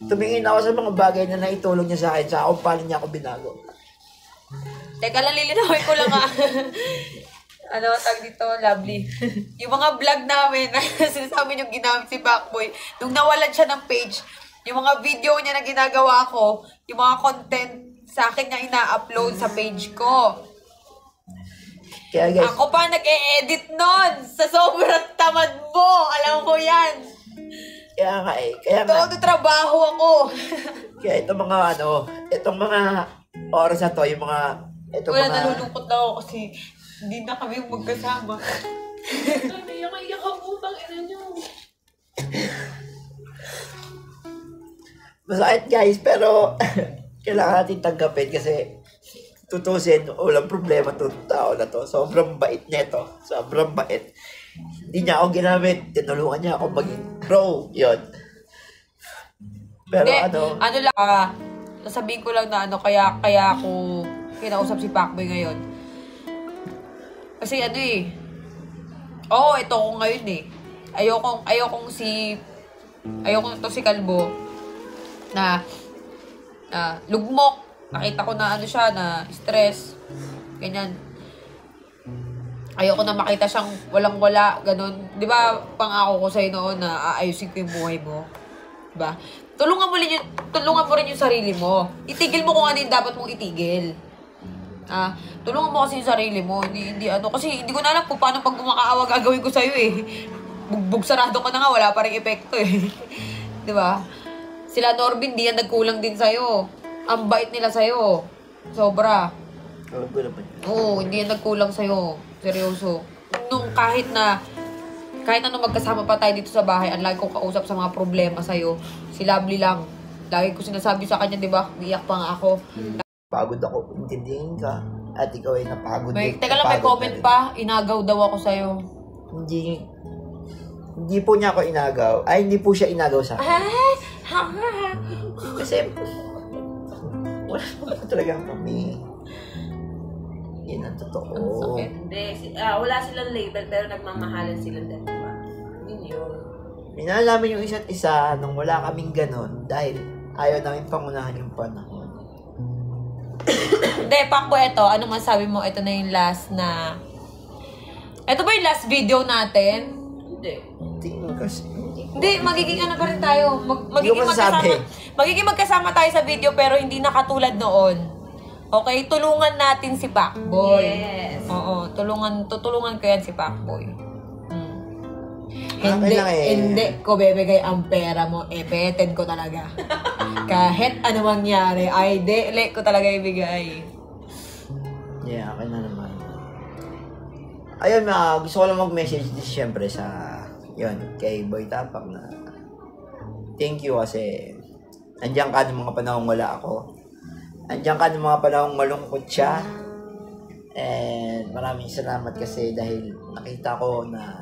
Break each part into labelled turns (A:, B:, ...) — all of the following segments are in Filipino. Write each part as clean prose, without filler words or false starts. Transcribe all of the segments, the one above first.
A: Tumingin ako sa mga bagay na naitulong niya sa akin, sa kung paano niya ako binago.
B: Teka lang, lilinawin ko lang ano, tag dito, lovely. Yung mga vlog namin, sinasabi yung ginamit si Backboy, nung nawalan siya ng page, yung mga video niya na ginagawa ko, yung mga content sa akin niya ina-upload sa page ko.
A: Kaya guys,
B: ako pa nag-e-edit nun sa sobrang tamad mo. Alam mo yan.
A: Kaya nga eh. Kaya nga.
B: Todo trabaho ako.
A: Kaya itong mga itong mga oras na to, yung mga,
B: wala, nalulungkot na ako kasi hindi na kami magkasama.
C: Iyak ako, bang ina nyo.
A: Masakit guys, pero kailangan natin tanggapin kasi tutusin, walang problema itong tao na to. Sobrang bait niya ito. Sobrang bait. Hindi niya ako ginamit. Tinulungan niya ako maging pro. Yun. Pero
B: sasabihin ko lang na kaya ako kinausap si Pacboy ngayon. Kasi ito ko ngayon eh. Ayokong to si Kalbo na lugmok. Nakita ko na siya, na stress. Ganyan. Ayoko na makita siyang walang-wala, ganun. Di ba, pangako ko sa'yo noon na aayusin ko yung buhay mo? Diba? Tulungan mo rin yung sarili mo. Itigil mo kung ano yung dapat mong itigil. Tulungan mo kasi yung sarili mo. Kasi hindi ko na alam kung paano pag gumakaawa gagawin ko sa'yo eh. Bugbog sarado ka na nga, wala pa rin epekto eh. Diba? Sila Norbin, di yan nagkulang din sa'yo. Ang bait nila sa'yo. Sobra. Oo, hindi yan nagkulang sa'yo. Seryoso. Kahit anong magkasama pa tayo dito sa bahay, ang lagi kong kausap sa mga problema sa'yo, si Lovely lang. Lagi ko sinasabi sa kanya, di ba? Iyak pa nga ako.
A: Pagod ako, intindihin ka. At ikaw ay napagod.
B: Teka lang, may comment pa. Inagaw daw ako sa'yo.
A: Hindi po niya ako inagaw. Ay, hindi po siya inagaw sa akin. Kasi, wala talagang kami. Yan ang totoo.
C: Hindi. Wala silang label pero nagmamahalan silang dalawa. Yun.
A: Minalaman yung isa't isa nung wala kaming ganon dahil ayaw namin pangunahan yung panahon.
B: Hindi, Pacboy, ano masabi mo? Ito na yung last na... Ito ba yung last video natin?
C: Hindi.
B: Hindi, magiging pa rin tayo. Magiging magkasama tayo sa video pero hindi na katulad noon. Okay, tulungan natin si Pacboy.
C: Yes.
B: Oo, tutulungan ko yan si Pacboy. Hindi ko bebigay ang pera mo. Beted ko talaga. Kahit ano mangyari, ko talaga ibigay.
A: Yeah, akin na naman. Ayun, gusto ko lang mag-message din siyempre kay Boy Tapak na thank you kasi andiyan ka ng mga panahong wala ako. Andiyan ka ng mga panahong malungkot siya. And maraming salamat kasi dahil nakita ko na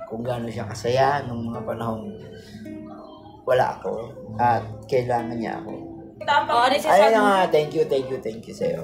A: kung gaano siya kasaya nung mga panahong wala ako at kailangan niya ako.
B: Ayun
A: nga, thank you sa'yo.